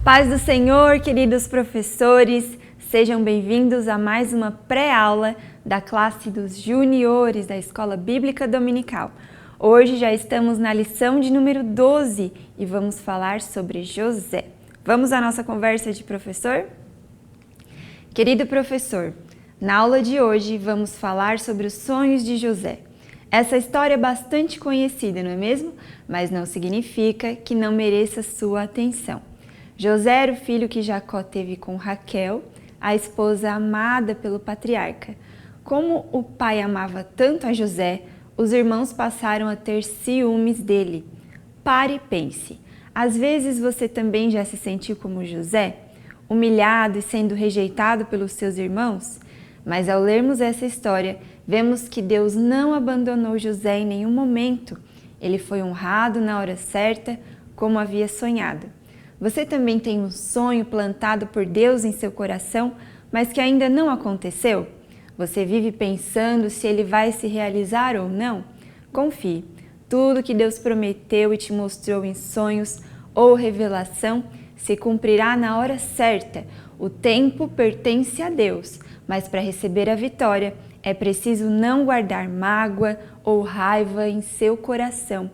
Paz do Senhor, queridos professores, sejam bem-vindos a mais uma pré-aula da classe dos juniores da Escola Bíblica Dominical. Hoje já estamos na lição de número 12 e vamos falar sobre José. Vamos à nossa conversa de professor? Querido professor, na aula de hoje vamos falar sobre os sonhos de José. Essa história é bastante conhecida, não é mesmo? Mas não significa que não mereça sua atenção. José era o filho que Jacó teve com Raquel, a esposa amada pelo patriarca. Como o pai amava tanto a José, os irmãos passaram a ter ciúmes dele. Pare e pense. Às vezes você também já se sentiu como José, humilhado e sendo rejeitado pelos seus irmãos? Mas ao lermos essa história, vemos que Deus não abandonou José em nenhum momento. Ele foi honrado na hora certa, como havia sonhado. Você também tem um sonho plantado por Deus em seu coração, mas que ainda não aconteceu? Você vive pensando se ele vai se realizar ou não? Confie, tudo que Deus prometeu e te mostrou em sonhos ou revelação se cumprirá na hora certa. O tempo pertence a Deus, mas para receber a vitória é preciso não guardar mágoa ou raiva em seu coração.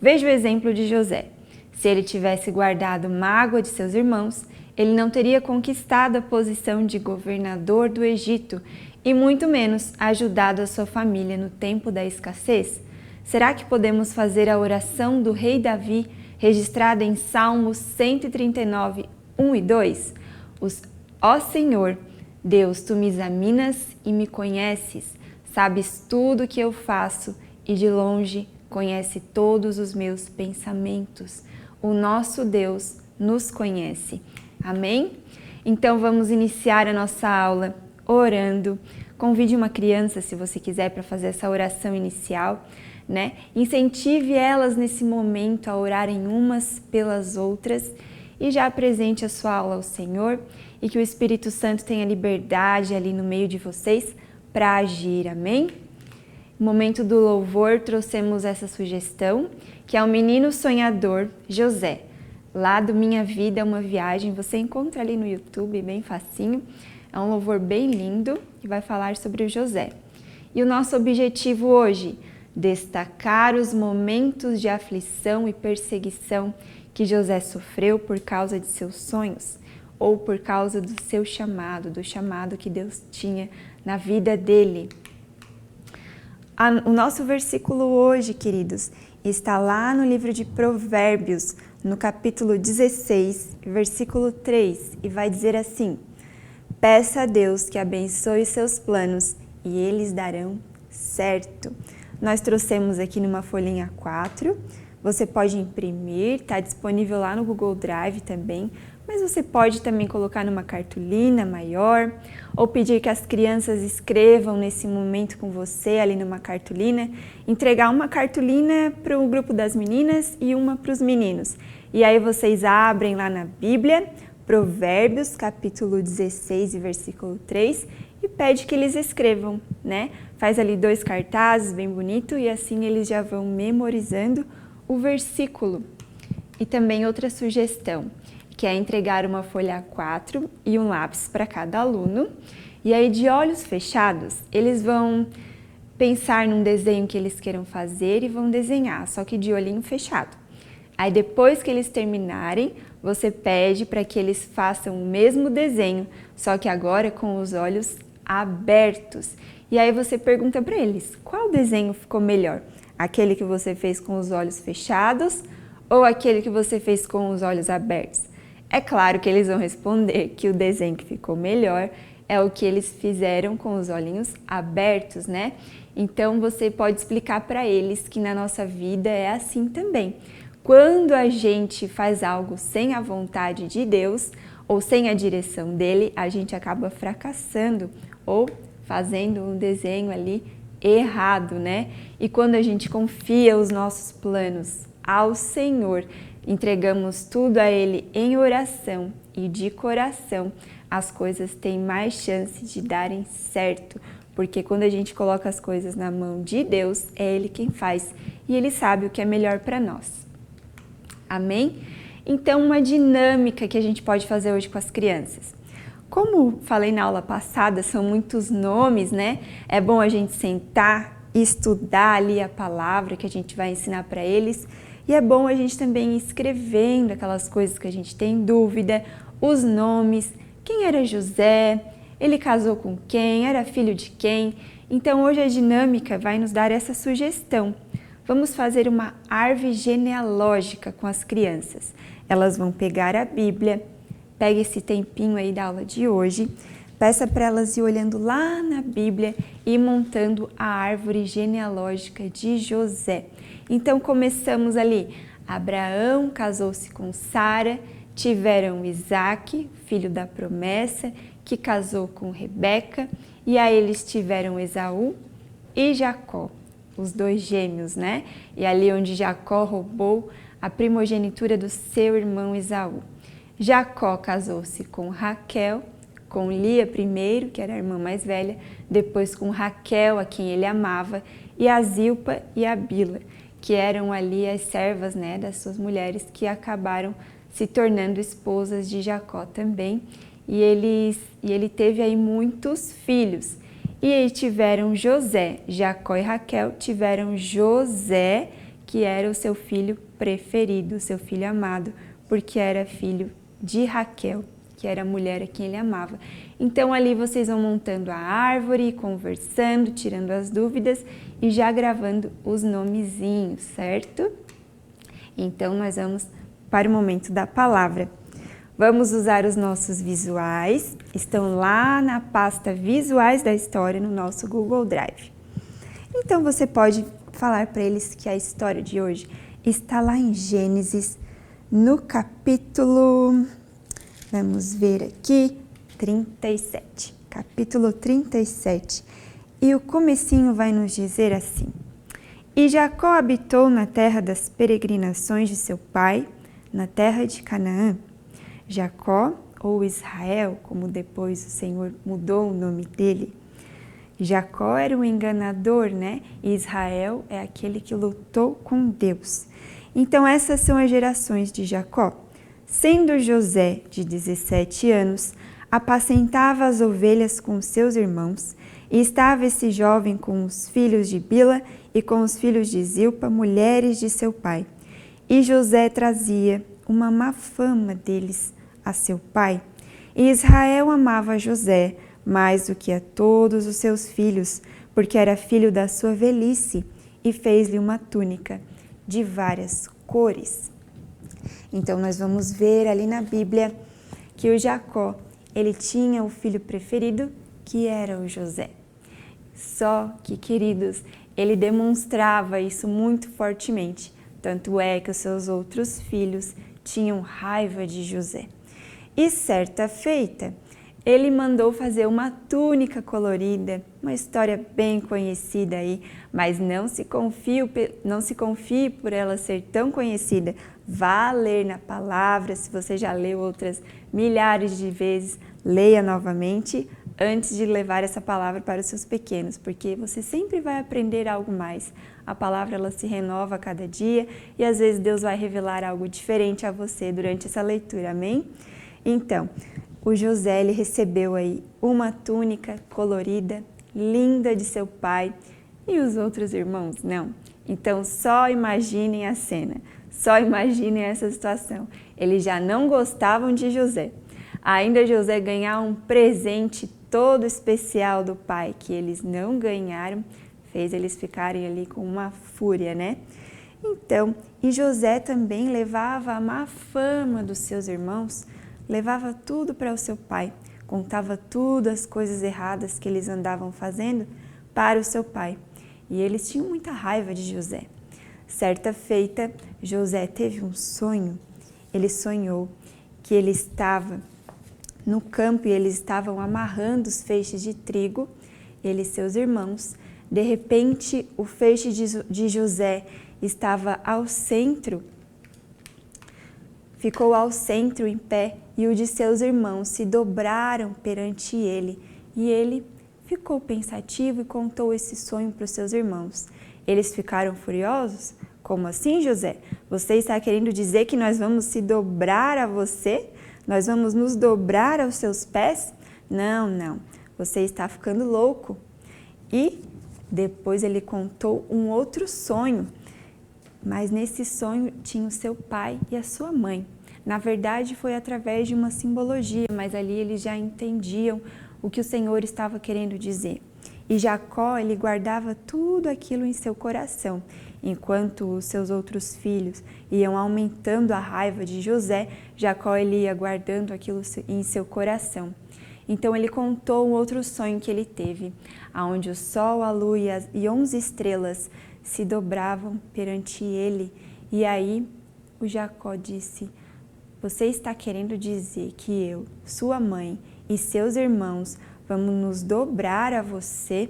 Veja o exemplo de José. Se ele tivesse guardado mágoa de seus irmãos, ele não teria conquistado a posição de governador do Egito e muito menos ajudado a sua família no tempo da escassez. Será que podemos fazer a oração do rei Davi, registrada em Salmos 139, 1 e 2? Ó Senhor, Deus, Tu me examinas e me conheces, sabes tudo o que eu faço e de longe conhece todos os meus pensamentos. O nosso Deus nos conhece. Amém? Então vamos iniciar a nossa aula orando. Convide uma criança, se você quiser, para fazer essa oração inicial, né? Incentive elas nesse momento a orarem umas pelas outras e já apresente a sua aula ao Senhor e que o Espírito Santo tenha liberdade ali no meio de vocês para agir. Amém? No momento do louvor, trouxemos essa sugestão, que é o menino sonhador José. Lá do Minha Vida é uma Viagem, você encontra ali no YouTube, bem facinho. É um louvor bem lindo que vai falar sobre o José. E o nosso objetivo hoje, destacar os momentos de aflição e perseguição que José sofreu por causa de seus sonhos ou por causa do seu chamado, do chamado que Deus tinha na vida dele. O nosso versículo hoje, queridos, está lá no livro de Provérbios, no capítulo 16, versículo 3, e vai dizer assim: peça a Deus que abençoe seus planos e eles darão certo. Nós trouxemos aqui numa folhinha 4, você pode imprimir, está disponível lá no Google Drive também, mas você pode também colocar numa cartolina maior ou pedir que as crianças escrevam nesse momento com você ali numa cartolina, entregar uma cartolina para o grupo das meninas e uma para os meninos. E aí vocês abrem lá na Bíblia, Provérbios, capítulo 16 e versículo 3, e pede que eles escrevam, né? Faz ali 2 cartazes bem bonito e assim eles já vão memorizando o versículo. E também outra sugestão, que é entregar uma folha A4 e um lápis para cada aluno. E aí, de olhos fechados, eles vão pensar num desenho que eles queiram fazer e vão desenhar, só que de olhinho fechado. Aí, depois que eles terminarem, você pede para que eles façam o mesmo desenho, só que agora com os olhos abertos. E aí você pergunta para eles, qual desenho ficou melhor? Aquele que você fez com os olhos fechados ou aquele que você fez com os olhos abertos? É claro que eles vão responder que o desenho que ficou melhor é o que eles fizeram com os olhinhos abertos, né? Então você pode explicar para eles que na nossa vida é assim também. Quando a gente faz algo sem a vontade de Deus ou sem a direção dele, a gente acaba fracassando ou fazendo um desenho ali errado, né? E quando a gente confia os nossos planos ao Senhor, entregamos tudo a Ele em oração e de coração, as coisas têm mais chance de darem certo, porque quando a gente coloca as coisas na mão de Deus, é Ele quem faz e Ele sabe o que é melhor para nós. Amém? Então, uma dinâmica que a gente pode fazer hoje com as crianças. Como falei na aula passada, são muitos nomes, né? É bom a gente sentar e estudar ali a palavra que a gente vai ensinar para eles. E é bom a gente também ir escrevendo aquelas coisas que a gente tem dúvida, os nomes, quem era José, ele casou com quem, era filho de quem. Então hoje a dinâmica vai nos dar essa sugestão. Vamos fazer uma árvore genealógica com as crianças. Elas vão pegar a Bíblia, pega esse tempinho aí da aula de hoje, peça para elas ir olhando lá na Bíblia e montando a árvore genealógica de José. Então começamos ali, Abraão casou-se com Sara, tiveram Isaque, filho da promessa, que casou com Rebeca, e aí eles tiveram Esaú e Jacó, os dois gêmeos, né? E ali onde Jacó roubou a primogenitura do seu irmão Esaú. Jacó casou-se com Raquel, com Lia primeiro, que era a irmã mais velha, depois com Raquel, a quem ele amava, e a Zilpa e a Bila, que eram ali as servas, né, das suas mulheres, que acabaram se tornando esposas de Jacó também. E ele teve aí muitos filhos. E aí tiveram José, Jacó e Raquel tiveram José, que era o seu filho preferido, o seu filho amado, porque era filho de Raquel, que era a mulher a quem ele amava. Então ali vocês vão montando a árvore, conversando, tirando as dúvidas e já gravando os nomezinhos, certo? Então nós vamos para o momento da palavra. Vamos usar os nossos visuais, estão lá na pasta Visuais da História no nosso Google Drive. Então você pode falar para eles que a história de hoje está lá em Gênesis, no capítulo, vamos ver aqui, 37, capítulo 37. E o comecinho vai nos dizer assim: E Jacó habitou na terra das peregrinações de seu pai, na terra de Canaã. Jacó, ou Israel, como depois o Senhor mudou o nome dele. Jacó era um enganador, né? E Israel é aquele que lutou com Deus. Então essas são as gerações de Jacó. Sendo José de 17 anos, apacentava as ovelhas com seus irmãos, e estava esse jovem com os filhos de Bila e com os filhos de Zilpa, mulheres de seu pai. E José trazia uma má fama deles a seu pai. E Israel amava José mais do que a todos os seus filhos, porque era filho da sua velhice, e fez-lhe uma túnica de várias cores. Então nós vamos ver ali na Bíblia que o Jacó, ele tinha o filho preferido, que era o José. Só que, queridos, ele demonstrava isso muito fortemente. Tanto é que os seus outros filhos tinham raiva de José. E certa feita, ele mandou fazer uma túnica colorida, uma história bem conhecida aí, mas não se confie por ela ser tão conhecida. Vá ler na palavra, se você já leu outras milhares de vezes, leia novamente antes de levar essa palavra para os seus pequenos, porque você sempre vai aprender algo mais. A palavra ela se renova a cada dia e às vezes Deus vai revelar algo diferente a você durante essa leitura, amém? Então, o José ele recebeu aí uma túnica colorida, linda de seu pai, e os outros irmãos não. Então só imaginem a cena, só imaginem essa situação. Eles já não gostavam de José. Ainda José ganhar um presente todo especial do pai, que eles não ganharam, fez eles ficarem ali com uma fúria, né? Então, e José também levava a má fama dos seus irmãos, levava tudo para o seu pai, contava tudo as coisas erradas que eles andavam fazendo para o seu pai. E eles tinham muita raiva de José. Certa feita, José teve um sonho. Ele sonhou que ele estava no campo e eles estavam amarrando os feixes de trigo, ele e seus irmãos. De repente, o feixe de José estava ao centro, ficou ao centro em pé, e o de seus irmãos se dobraram perante ele. E ele ficou pensativo e contou esse sonho para os seus irmãos. Eles ficaram furiosos, Como assim, José? Você está querendo dizer que nós vamos se dobrar a você? Nós vamos nos dobrar aos seus pés? Não, não, você está ficando louco. E depois ele contou um outro sonho, mas nesse sonho tinha o seu pai e a sua mãe. Na verdade, foi através de uma simbologia, mas ali eles já entendiam o que o Senhor estava querendo dizer. E Jacó, ele guardava tudo aquilo em seu coração, enquanto os seus outros filhos iam aumentando a raiva de José, Jacó ele ia guardando aquilo em seu coração. Então ele contou um outro sonho que ele teve, onde o sol, a lua e 11 estrelas se dobravam perante ele. E aí o Jacó disse: você está querendo dizer que eu, sua mãe e seus irmãos vamos nos dobrar a você?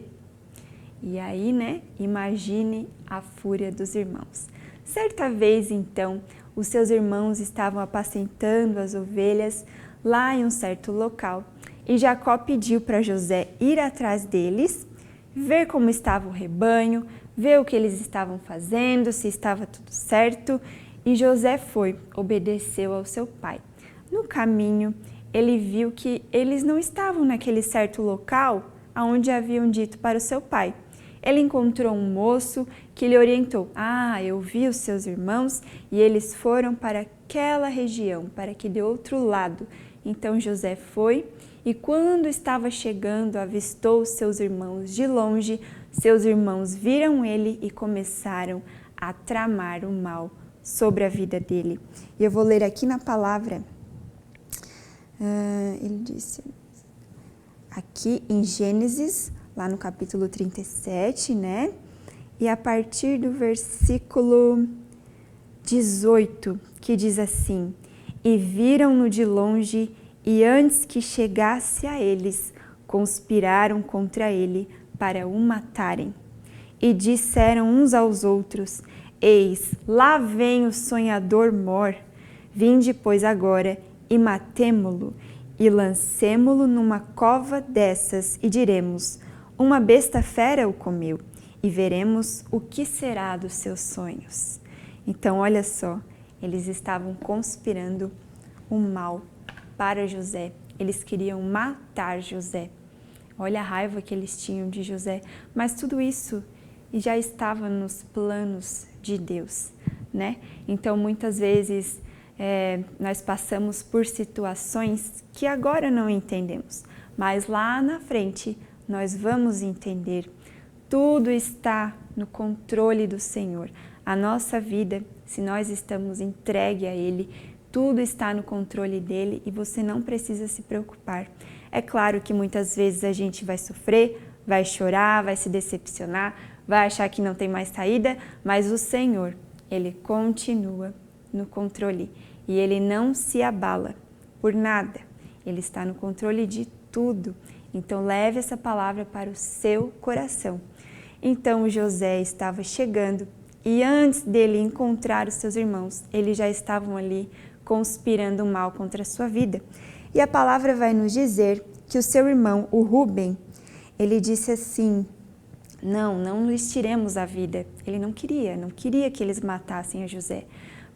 E aí, imagine a fúria dos irmãos. Certa vez, então, os seus irmãos estavam apacentando as ovelhas lá em um certo local. E Jacó pediu para José ir atrás deles, ver como estava o rebanho, ver o que eles estavam fazendo, se estava tudo certo. E José foi, obedeceu ao seu pai. No caminho, ele viu que eles não estavam naquele certo local onde haviam dito para o seu pai. Ele encontrou um moço que lhe orientou: eu vi os seus irmãos e eles foram para aquela região, para aquele outro lado. Então José foi e quando estava chegando, avistou seus irmãos de longe. Seus irmãos viram ele e começaram a tramar o mal sobre a vida dele. E eu vou ler aqui na palavra, ele disse, aqui em Gênesis, lá no capítulo 37, E a partir do versículo 18, que diz assim: e viram-no de longe, e antes que chegasse a eles, conspiraram contra ele para o matarem. E disseram uns aos outros: eis, lá vem o sonhador mor. Vinde, pois, agora, e matemo-lo, e lancemo-lo numa cova dessas, e diremos: uma besta fera o comeu, e veremos o que será dos seus sonhos. Então, olha só, eles estavam conspirando o mal para José. Eles queriam matar José. Olha a raiva que eles tinham de José. Mas tudo isso já estava nos planos de Deus, Então, muitas vezes, nós passamos por situações que agora não entendemos, mas lá na frente nós vamos entender. Tudo está no controle do Senhor. A nossa vida, se nós estamos entregue a Ele, tudo está no controle dEle e você não precisa se preocupar. É claro que muitas vezes a gente vai sofrer, vai chorar, vai se decepcionar, vai achar que não tem mais saída, mas o Senhor, Ele continua no controle e Ele não se abala por nada. Ele está no controle de tudo. Então leve essa palavra para o seu coração. Então José estava chegando e antes dele encontrar os seus irmãos, eles já estavam ali conspirando mal contra a sua vida. E a palavra vai nos dizer que o seu irmão, o Rúben, ele disse assim: não lhes tiremos a vida. Ele não queria que eles matassem a José.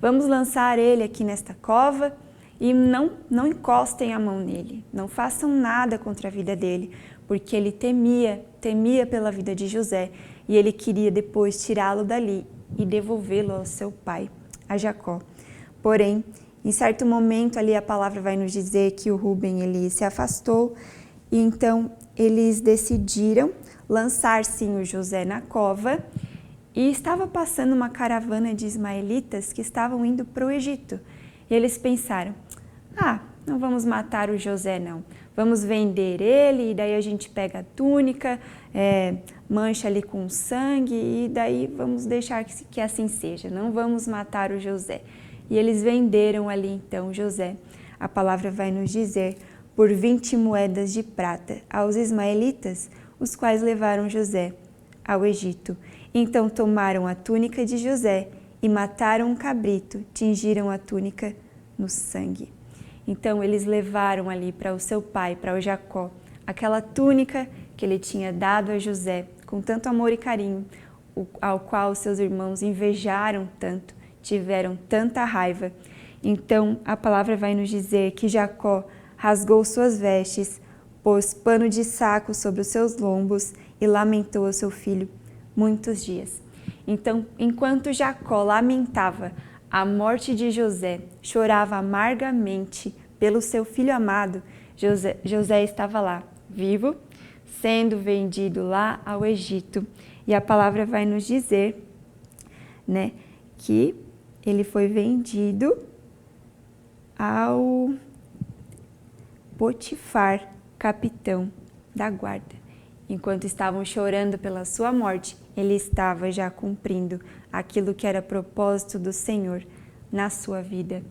Vamos lançar ele aqui nesta cova e não encostem a mão nele, não façam nada contra a vida dele, porque ele temia pela vida de José e ele queria depois tirá-lo dali e devolvê-lo ao seu pai, a Jacó. Porém, em certo momento ali a palavra vai nos dizer que o Rúben ele se afastou e então eles decidiram lançar sim o José na cova e estava passando uma caravana de ismaelitas que estavam indo para o Egito. E eles pensaram: não vamos matar o José não, vamos vender ele e daí a gente pega a túnica, mancha ali com sangue e daí vamos deixar que assim seja, não vamos matar o José. E eles venderam ali então José, a palavra vai nos dizer, por 20 moedas de prata aos ismaelitas, os quais levaram José ao Egito. Então tomaram a túnica de José e mataram um cabrito, tingiram a túnica no sangue. Então eles levaram ali para o seu pai, para o Jacó, aquela túnica que ele tinha dado a José com tanto amor e carinho. ao qual seus irmãos invejaram tanto, tiveram tanta raiva. Então a palavra vai nos dizer que Jacó rasgou suas vestes, pôs pano de saco sobre os seus lombos e lamentou o seu filho muitos dias. Então, enquanto Jacó lamentava a morte de José, chorava amargamente pelo seu filho amado, José estava lá, vivo, sendo vendido lá ao Egito. E a palavra vai nos dizer, né, que ele foi vendido ao Potifar, capitão da guarda. Enquanto estavam chorando pela sua morte, ele estava já cumprindo aquilo que era propósito do Senhor na sua vida.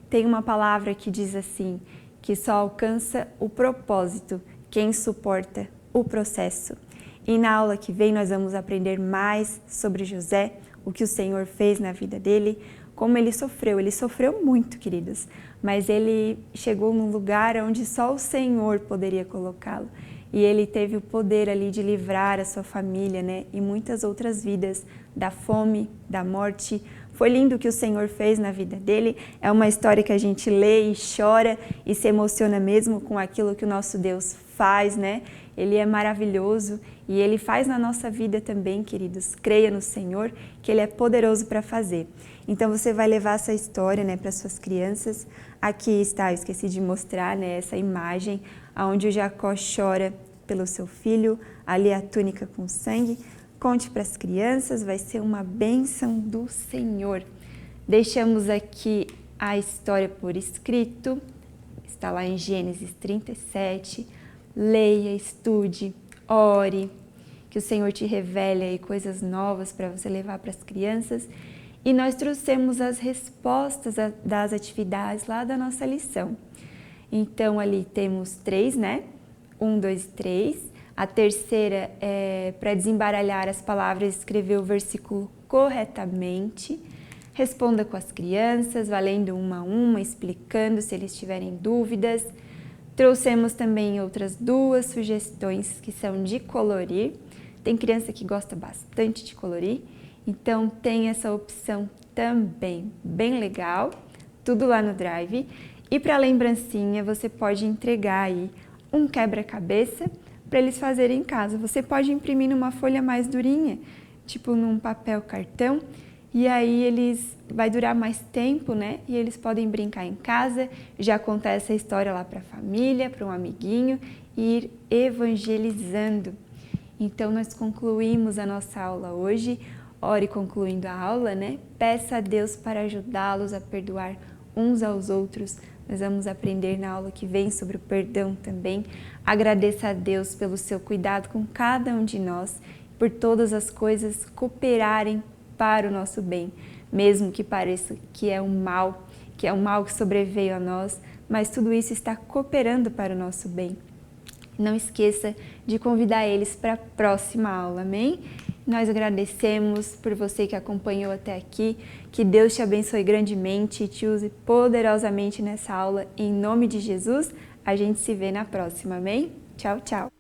Tem uma palavra que diz assim, que só alcança o propósito quem suporta o processo. E na aula que vem nós vamos aprender mais sobre José, o que o Senhor fez na vida dele, como ele sofreu muito, queridos, mas ele chegou num lugar onde só o Senhor poderia colocá-lo. E ele teve o poder ali de livrar a sua família, né? E muitas outras vidas da fome, da morte. Foi lindo o que o Senhor fez na vida dele. É uma história que a gente lê e chora e se emociona mesmo com aquilo que o nosso Deus faz, né? Ele é maravilhoso e Ele faz na nossa vida também, queridos. Creia no Senhor, que Ele é poderoso para fazer. Então você vai levar essa história, né, para suas crianças. Aqui está, eu esqueci de mostrar, né, essa imagem onde o Jacó chora pelo seu filho, ali a túnica com sangue. Conte para as crianças, vai ser uma bênção do Senhor. Deixamos aqui a história por escrito, está lá em Gênesis 37. Leia, estude, ore, que o Senhor te revele aí coisas novas para você levar para as crianças. E nós trouxemos as respostas das atividades lá da nossa lição. Então ali temos 3, né? 1, 2 e 3. A terceira é para desembaralhar as palavras e escrever o versículo corretamente. Responda com as crianças, valendo uma a uma, explicando se eles tiverem dúvidas. Trouxemos também outras 2 sugestões que são de colorir. Tem criança que gosta bastante de colorir, então tem essa opção também, bem legal, tudo lá no Drive. E para lembrancinha, você pode entregar aí um quebra-cabeça para eles fazerem em casa. Você pode imprimir numa folha mais durinha, tipo num papel cartão, e aí vai durar mais tempo, né? E eles podem brincar em casa, já contar essa história lá para a família, para um amiguinho e ir evangelizando. Então nós concluímos a nossa aula hoje. Ore concluindo a aula, né? Peça a Deus para ajudá-los a perdoar uns aos outros. Nós vamos aprender na aula que vem sobre o perdão também. Agradeça a Deus pelo seu cuidado com cada um de nós, por todas as coisas cooperarem para o nosso bem, mesmo que pareça que é um mal que sobreveio a nós, mas tudo isso está cooperando para o nosso bem. Não esqueça de convidar eles para a próxima aula, amém? Nós agradecemos por você que acompanhou até aqui, que Deus te abençoe grandemente e te use poderosamente nessa aula. Em nome de Jesus, a gente se vê na próxima, amém? Tchau, tchau!